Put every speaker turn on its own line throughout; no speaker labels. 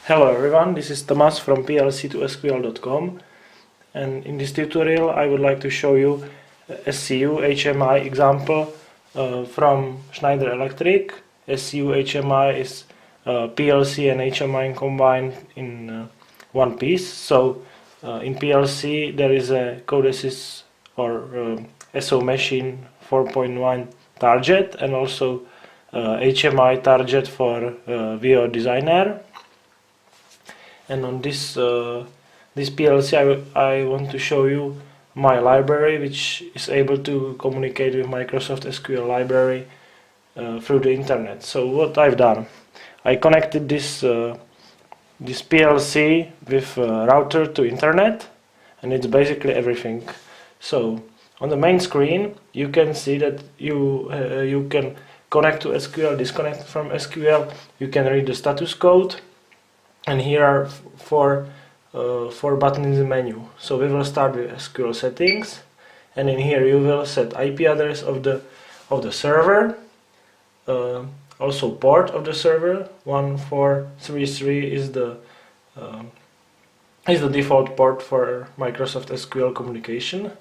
Hello everyone, this is Thomas from plc2sql.com, and in this tutorial I would like to show you SCU HMI example from Schneider Electric. SCU HMI is PLC and HMI combined in one piece. So in PLC there is a codesys or SoMachine 4.1 target and also HMI target for Vijeo designer. And on this PLC I want to show you my library, which is able to communicate with Microsoft SQL library through the internet. So what I've done, I connected this PLC with router to internet, and it's basically everything. So on the main screen you can see that you can connect to SQL, disconnect from SQL, you can read the status code. And here are four buttons in the menu. So we will start with SQL settings, and in here you will set IP address of the server, also port of the server. 1433 is the default port for Microsoft SQL communication.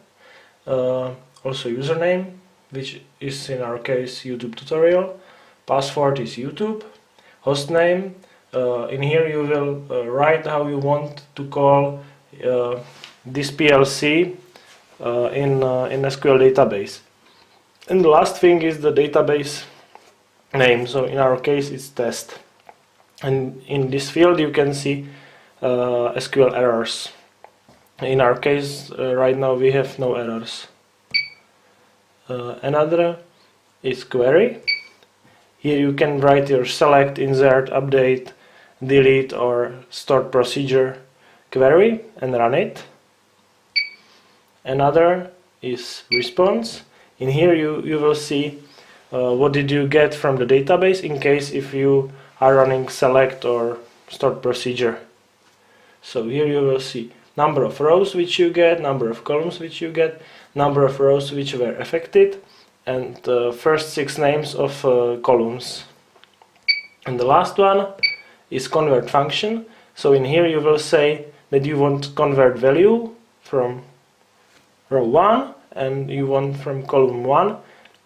Also username, which is in our case YouTube tutorial. Password is YouTube. Hostname. In here you will write how you want to call this PLC in SQL database. And the last thing is the database name. So in our case it's test. And in this field you can see SQL errors. In our case right now we have no errors. Another is query. Here you can write your select, insert, update, delete or stored procedure query and run it. Another is response. In here you will see what did you get from the database in case if you are running select or stored procedure. So here you will see number of rows which you get, number of columns which you get, number of rows which were affected, and the first 6 names of columns. And the last one is convert function. So in here you will say that you want to convert value from row 1 and you want from column 1,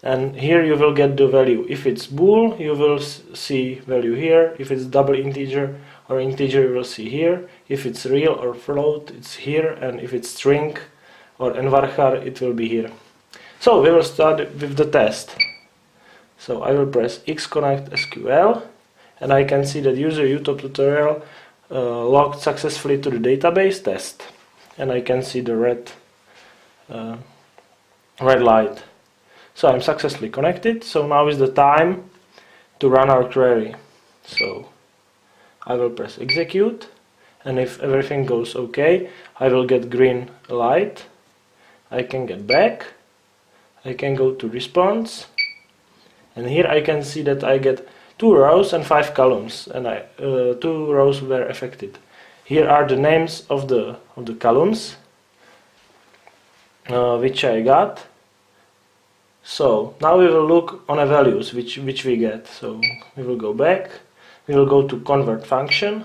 and here you will get the value. If it's bool you will see value here, if it's double integer or integer you will see here, if it's real or float it's here, and if it's string or envarchar it will be here. So we will start with the test. So I will press xconnect SQL, and I can see that user YouTube tutorial logged successfully to the database test, and I can see the red light. So I'm successfully connected. So now is the time to run our query. So I will press execute, and if everything goes okay I will get green light. I can get back, I can go to response, and here I can see that I get 2 rows and 5 columns, and 2 rows were affected. Here are the names of the columns which I got. So now we will look on the values which we get. So we will go back, we will go to convert function.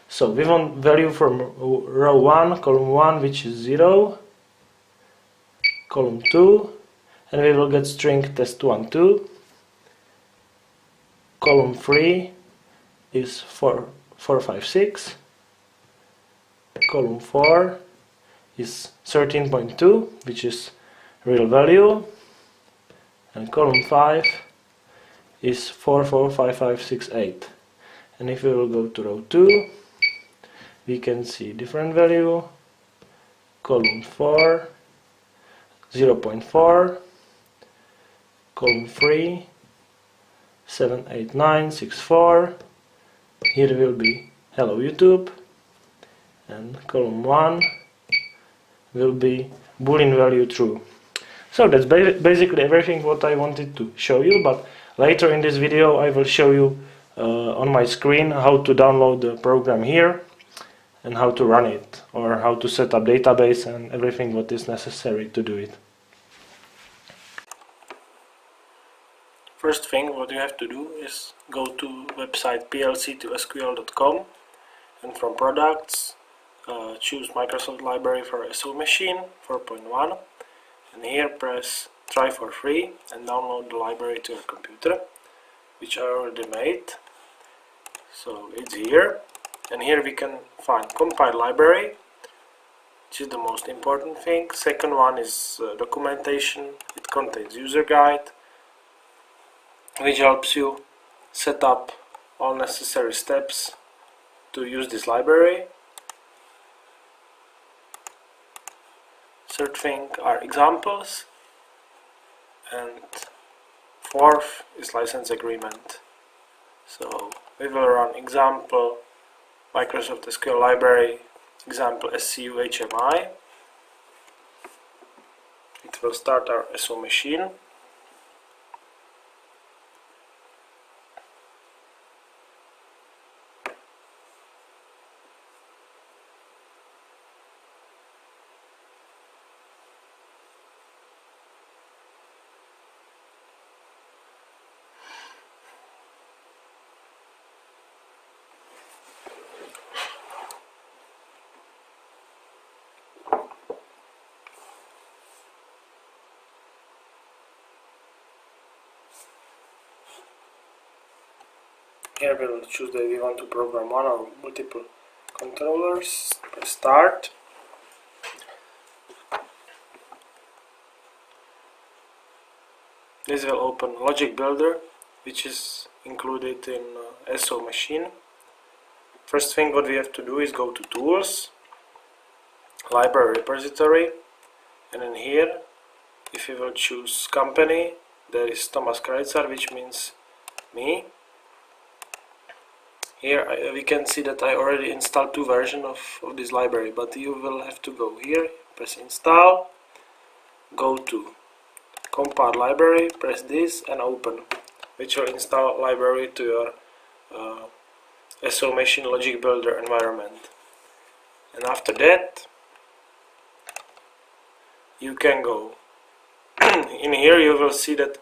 So we want value from row 1, column 1, which is 0, column 2, and we will get string test1 2. Column 3 is 456. Column 4 is 13.2, which is real value, and column 5 is 445568. And if we will go to row 2, we can see different value. Column 4 0.4, column 3 78964. Here will be hello YouTube, and column 1 will be boolean value true. So that's basically everything what I wanted to show you, but later in this video I will show you on my screen how to download the program here and how to run it, or how to set up database and everything what is necessary to do it. First thing what you have to do is go to website plc2sql.com and from products choose Microsoft library for SoMachine 4.1, and here press try for free and download the library to your computer, which I already made. So it's here, and here we can find compile library, which is the most important thing. Second one is documentation. It contains user guide, which helps you set up all necessary steps to use this library. Third thing are examples, and fourth is license agreement. So we will run example Microsoft SQL library, example SCU HMI. It will start our SoMachine. Here we will choose that we want to program one or multiple controllers. Press start. This will open Logic Builder, which is included in SoMachine. First thing what we have to do is go to Tools, Library Repository, and in here, if we will choose Company, there is Thomas Kreitzer, which means me. Here we can see that I already installed two versions of this library, but you will have to go here, press install, go to compile library, press this and open, which will install library to your SoMachine Logic Builder environment. And after that you can go in here. You will see that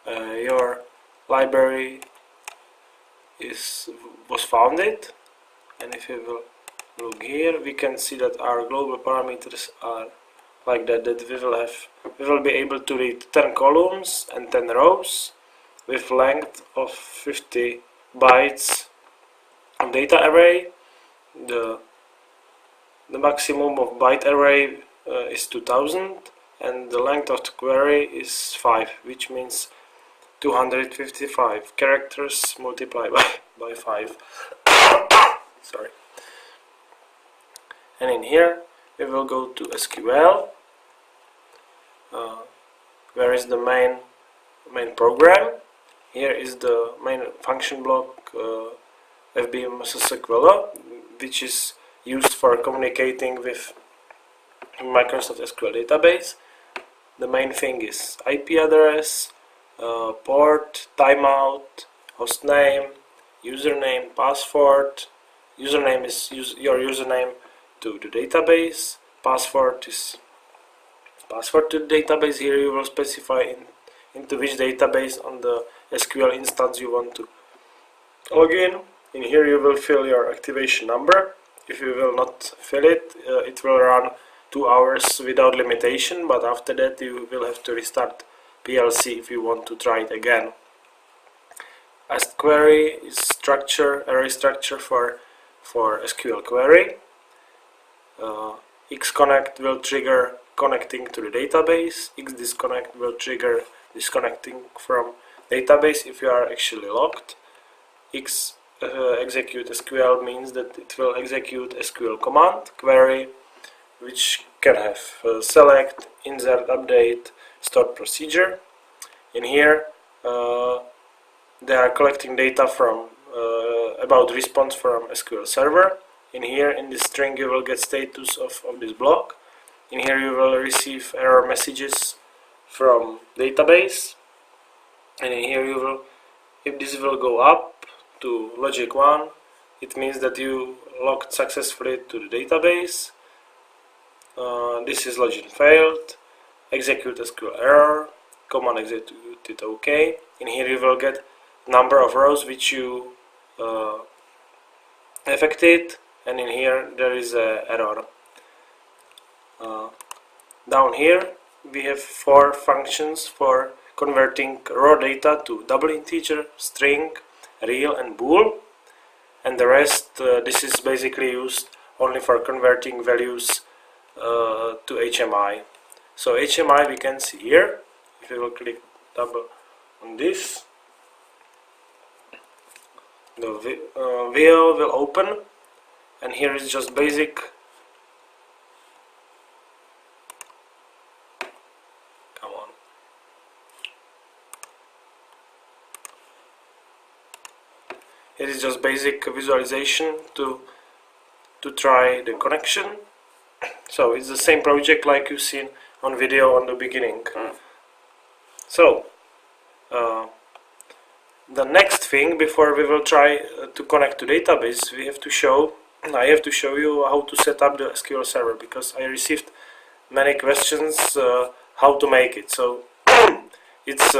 your library was founded, and if you will look here, we can see that our global parameters are like that. We will be able to read 10 columns and 10 rows with length of 50 bytes of data array. The maximum of byte array is 2000, and the length of the query is 5, which means 255 characters multiplied by 5. Sorry. And in here we will go to SQL, where is the main program. Here is the main function block MsSQL, which is used for communicating with Microsoft SQL database. The main thing is IP address, port, timeout, hostname, username, password. Username is your username to the database. Password is password to the database. Here you will specify into which database on the SQL instance you want to log in. In here you will fill your activation number. If you will not fill it, it will run 2 hours without limitation, but after that you will have to restart PLC if you want to try it again. Asked query is structure, array structure for SQL query. Xconnect will trigger connecting to the database. Xdisconnect will trigger disconnecting from database if you are actually logged. Execute SQL means that it will execute SQL command query, which can have select, insert, update, stored procedure. In here they are collecting data from about response from SQL server. In here, in this string, you will get status of this block. In here you will receive error messages from database, and in here you will, if this will go up to logic 1, it means that you logged successfully to the database. This is login failed, execute SQL error, command executed OK. In here you will get number of rows which you affected, and in here there is an error. Down here we have 4 functions for converting raw data to double integer, string, real and bool, and the rest this is basically used only for converting values to HMI. So HMI we can see here. If we will click double on this, the Vijeo will open, and here is just basic. Come on. It is just basic visualization to try the connection. So it's the same project like you've seen on video on the beginning. So the next thing, before we will try to connect to database, I have to show you how to set up the SQL server, because I received many questions how to make it. So it's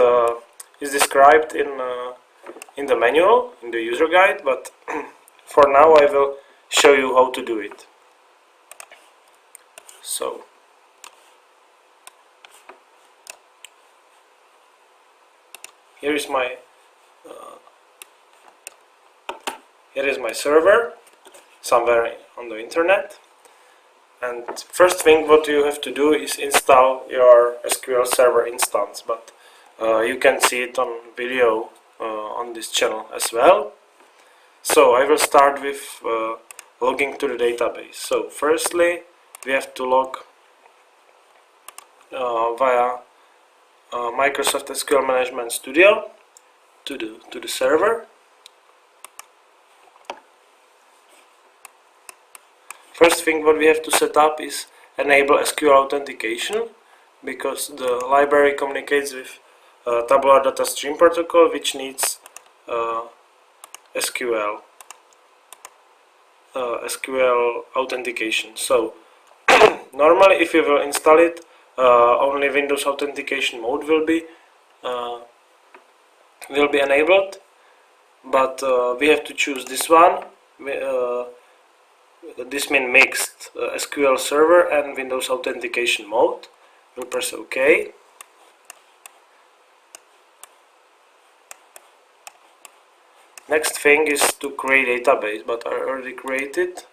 described in the manual, in the user guide, but for now I will show you how to do it. So here is my server somewhere on the internet, and first thing what you have to do is install your SQL server instance, but you can see it on video on this channel as well. So I will start with logging to the database. So firstly we have to log via Microsoft SQL Management Studio to the server. First thing what we have to set up is enable SQL authentication, because the library communicates with tabular data stream protocol, which needs SQL authentication. So normally if you will install it, only Windows authentication mode will be enabled, but we have to choose this one. This means mixed SQL server and Windows authentication mode. We'll press OK. Next thing is to create database, but I already created,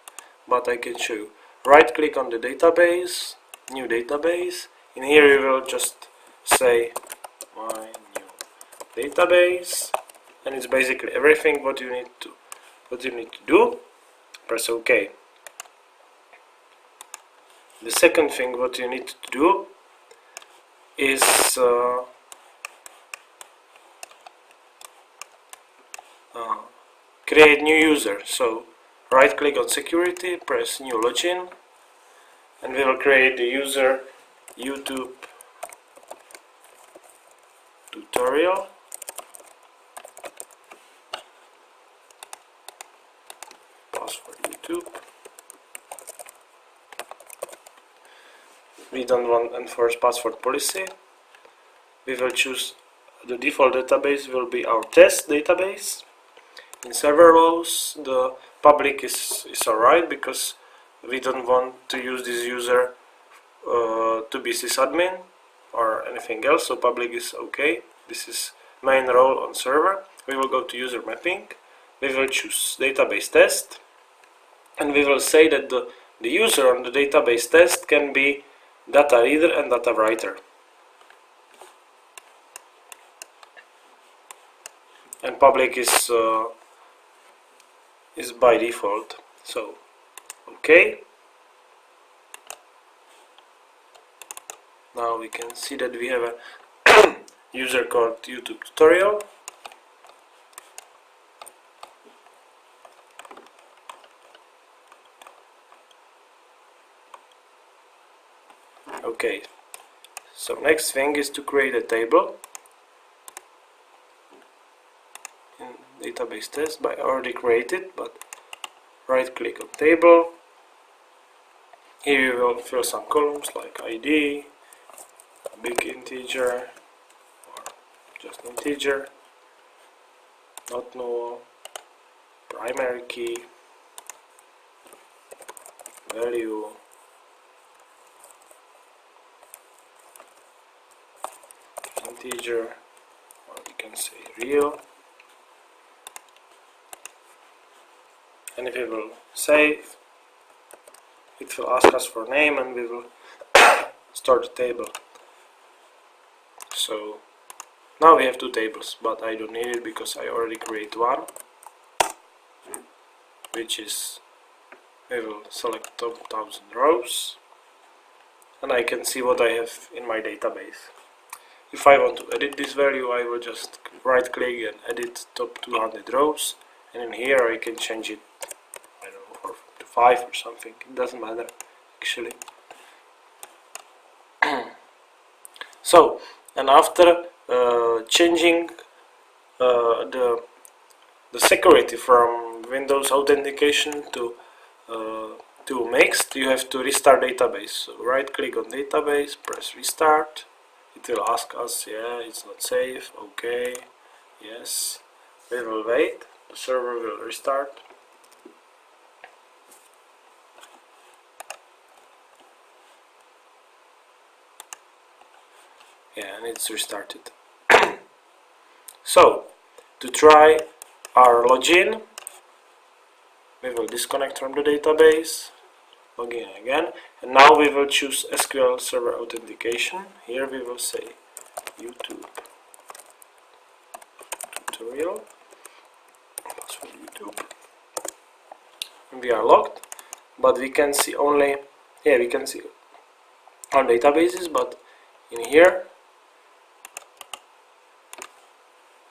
but I can show you. Right click on the database, new database. In here you will just say my new database, and it's basically everything what you need to do. Press OK. The second thing what you need to do is create new user. So right click on security, press new login, and we will create the user YouTube tutorial. Password YouTube. We don't want enforce password policy. We will choose the default database will be our test database. In server rows, the public is alright, because we don't want to use this user to be sysadmin or anything else, so public is okay. This is main role on server. We will go to user mapping. We will choose database test, and we will say that the user on the database test can be data reader and data writer. And public is by default. So okay. Now we can see that we have a user called YouTube tutorial. Okay, so next thing is to create a table in database test. But I already created, but right click on table. Here you will fill some columns like ID, big integer, or just integer, not null, primary key, value integer, or we can say real, and if we will save, it will ask us for name and we will start the table. So now we have two tables, but I don't need it because I already create one, which is, we will select top 1000 rows, and I can see what I have in my database. If I want to edit this value, I will just right click and edit top 200 rows, and in here I can change it, I don't know, to 5 or something. It doesn't matter actually. So, and after changing the security from Windows authentication to mixed, you have to restart database. So right click on database, press restart. It will ask us, yeah, it's not safe, okay, yes. We will wait, the server will restart. Yeah, and it's restarted. So, to try our login, we will disconnect from the database, log in again, and now we will choose SQL Server Authentication. Here we will say YouTube tutorial, password YouTube, and we are logged, but we can see only, yeah, we can see our databases, but in here,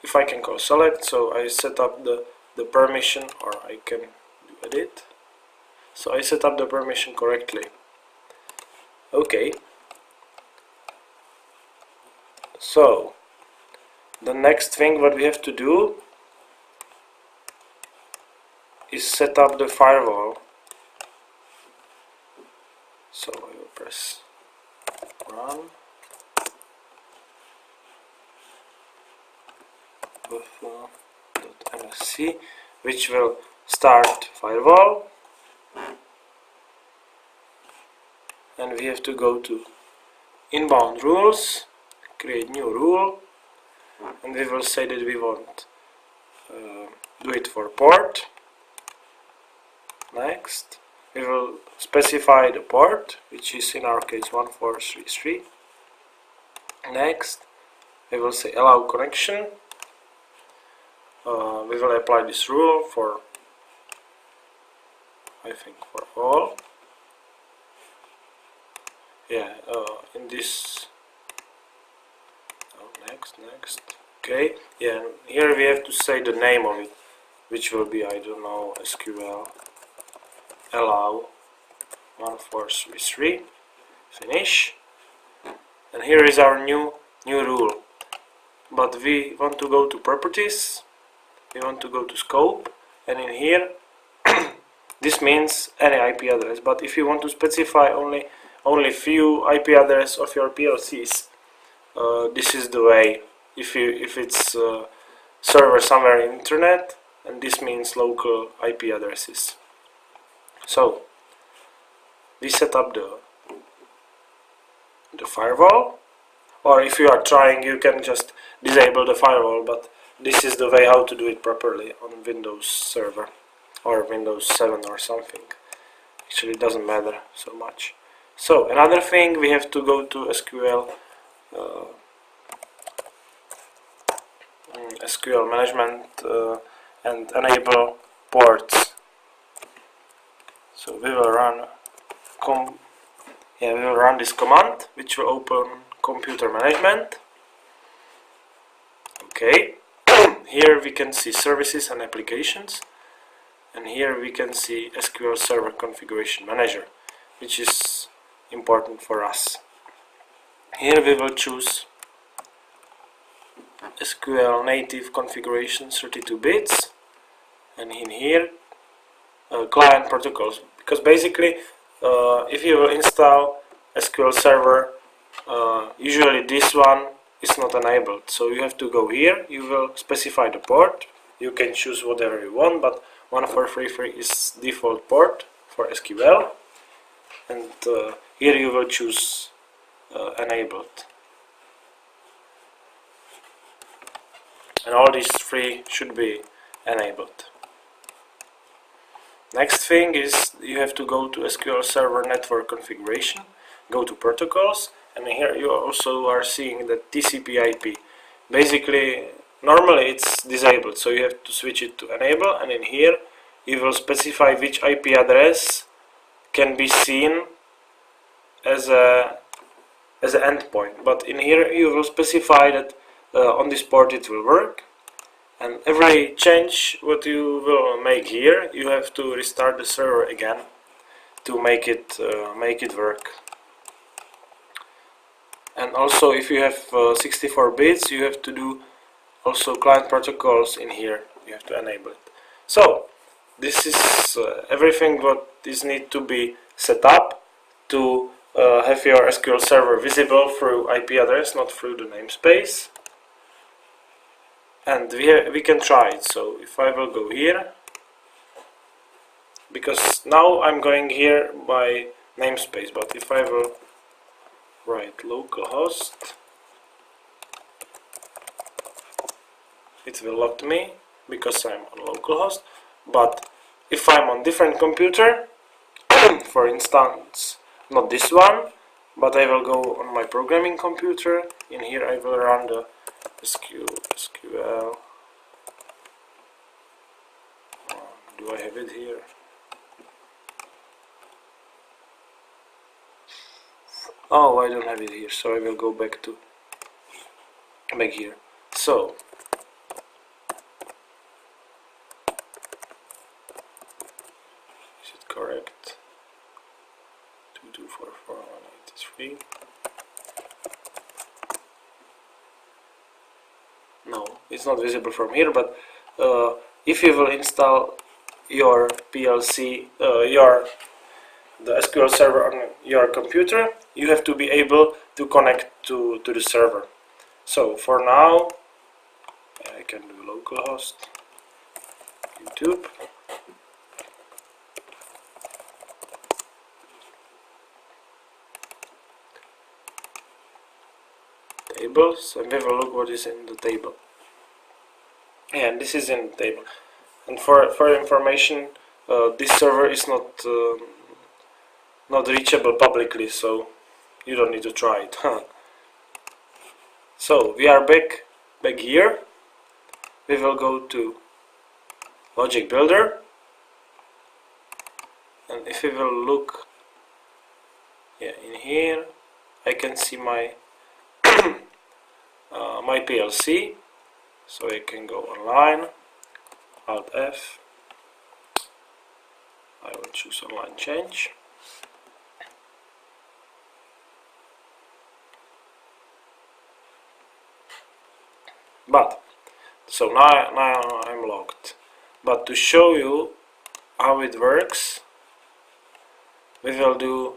if I can go select, so I set up the permission, or I can do edit. So I set up the permission correctly. Okay. So the next thing what we have to do is set up the firewall. So I will press run. MSC, which will start firewall, and we have to go to inbound rules, create new rule, and we will say that we want do it for port. Next, we will specify the port, which is in our case 1433. Next, we will say allow connection. We will apply this rule for, I think, for all. Yeah, in this, next, okay, yeah, and here we have to say the name of it, which will be, I don't know, SQL allow 1433, finish, and here is our new rule, but we want to go to properties, we want to go to scope, and in here this means any IP address, but if you want to specify only few IP address of your PLCs, this is the way. If it's server somewhere in internet, and this means local IP addresses. So we set up the firewall, or if you are trying, you can just disable the firewall, but this is the way how to do it properly on Windows Server or Windows 7 or something. Actually, it doesn't matter so much. So another thing, we have to go to SQL Management and enable ports. So we will run this command, which will open Computer Management. Okay. Here we can see services and applications, and here we can see SQL Server Configuration Manager, which is important for us. Here we will choose SQL native configuration 32 bits, and in here client protocols, because basically if you will install SQL Server, usually this one is not enabled, so you have to go here, you will specify the port, you can choose whatever you want, but 1433 is default port for SQL. and here you will choose enabled, and all these three should be enabled. Next thing is you have to go to SQL Server Network Configuration, go to Protocols, and here you also are seeing the TCP/IP. Basically, normally it's disabled, so you have to switch it to enable, and in here you will specify which IP address can be seen as an endpoint. But in here you will specify that on this port it will work. And every change what you will make here, you have to restart the server again to make it work. And also, if you have 64 bits, you have to do also client protocols in here. You have to enable it. So this is everything what is need to be set up to have your SQL server visible through IP address, not through the namespace. And we can try it. So if I will go here, because now I'm going here by namespace, but if I will write localhost, it will lock me because I'm on localhost. But if I'm on different computer, for instance, not this one, but I will go on my programming computer, in here I will run the SQL. Do I have it here? Oh, I don't have it here, so I will go back here. So is it correct? 2244.183. No, it's not visible from here, but if you will install your PLC, the SQL server on your computer, you have to be able to connect to the server. So for now, I can do localhost, YouTube, tables, and we will look what is in the table. And this is in the table. And for information, this server is not reachable publicly, so you don't need to try it. So we are back here. We will go to Logic Builder, and if we will look, in here I can see my my PLC. So I can go online, Alt F, I will choose online change. But so now I'm logged. But to show you how it works, we will do,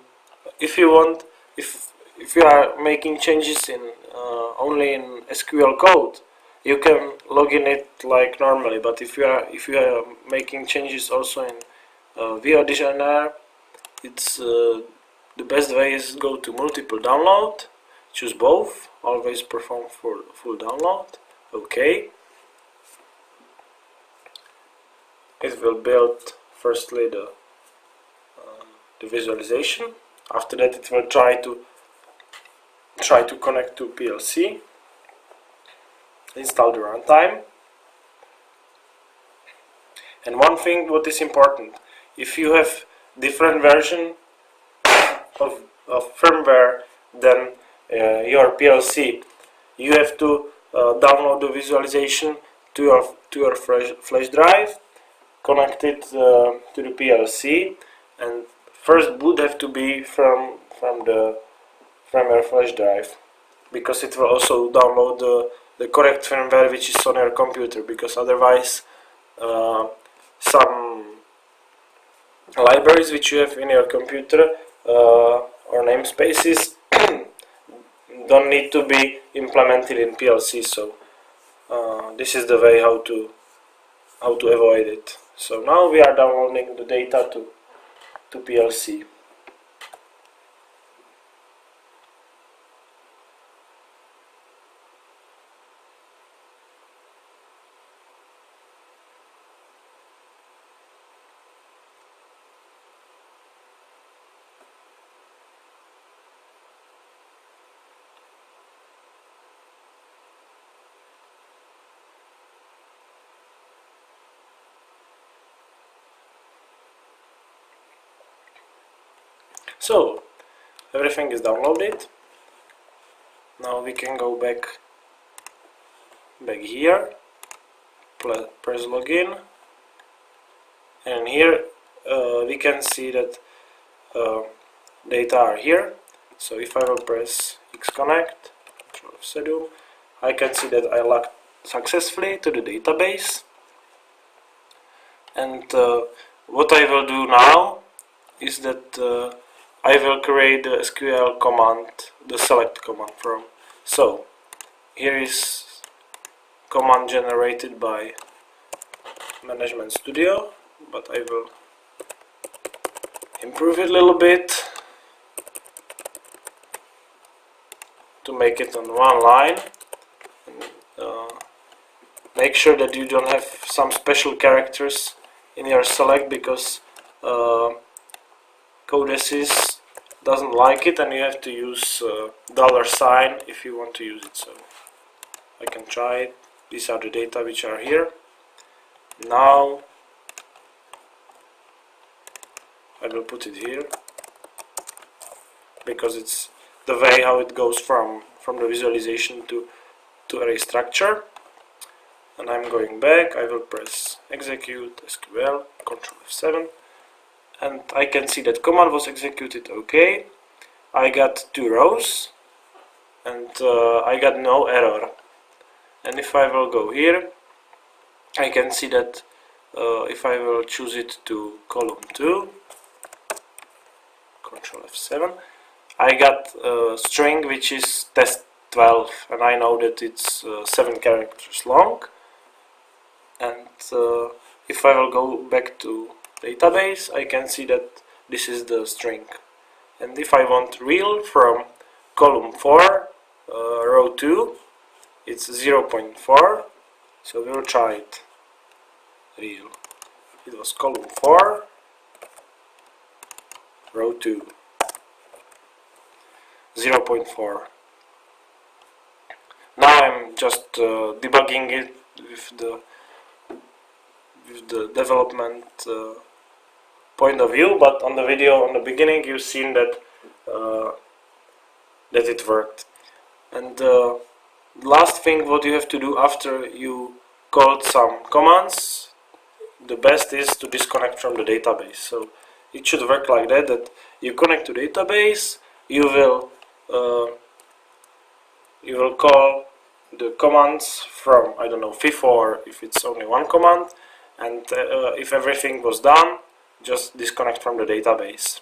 if you want, if you are making changes in only in SQL code, you can log in it like normally. But if you are making changes also in Vijeo Designer, it's the best way is go to multiple download, choose both, always perform full download. Okay. It will build firstly the visualization. After that, it will try to connect to PLC. Install the runtime. And one thing what is important, if you have different version of firmware than your PLC, you have to download the visualization to your flash drive, connect it to the PLC, and first boot have to be from your flash drive, because it will also download the correct firmware which is on your computer, because otherwise some libraries which you have in your computer or namespaces don't need to be implemented in PLC. So this is the way how to avoid it. So now we are downloading the data to PLC. So everything is downloaded. Now we can go back here, press login, and here we can see that data are here. So if I will press Xconnect, Control F7, I can see that I logged successfully to the database. And what I will do now is that I will create the SQL command, the select command from. So here is command generated by Management Studio, but I will improve it a little bit to make it on one line. Make sure that you don't have some special characters in your select, because Codesys doesn't like it, and you have to use $sign if you want to use it. So I can try it. These are the data which are here. Now I will put it here, because it's the way how it goes from the visualization to array structure. And I'm going back. I will press execute SQL, Control F7, and I can see that command was executed okay. I got 2 rows and I got no error. And if I will go here, I can see that if I will choose it to column 2, Control F7, I got a string which is test12, and I know that it's 7 characters long. And if I will go back to database, I can see that this is the string. And if I want real from column 4, row 2, it's 0.4. So we'll try it. Real. It was column 4, row 2, 0.4. Now I'm just debugging it with the development point of view, but on the video on the beginning you've seen that it worked. And last thing what you have to do after you called some commands, the best is to disconnect from the database. So it should work like that, that you connect to database, you will call the commands from, I don't know, FIFO, or if it's only one command, and if everything was done, just disconnect from the database.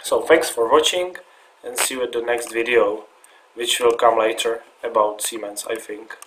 So thanks for watching, and see you at the next video, which will come later about Siemens, I think.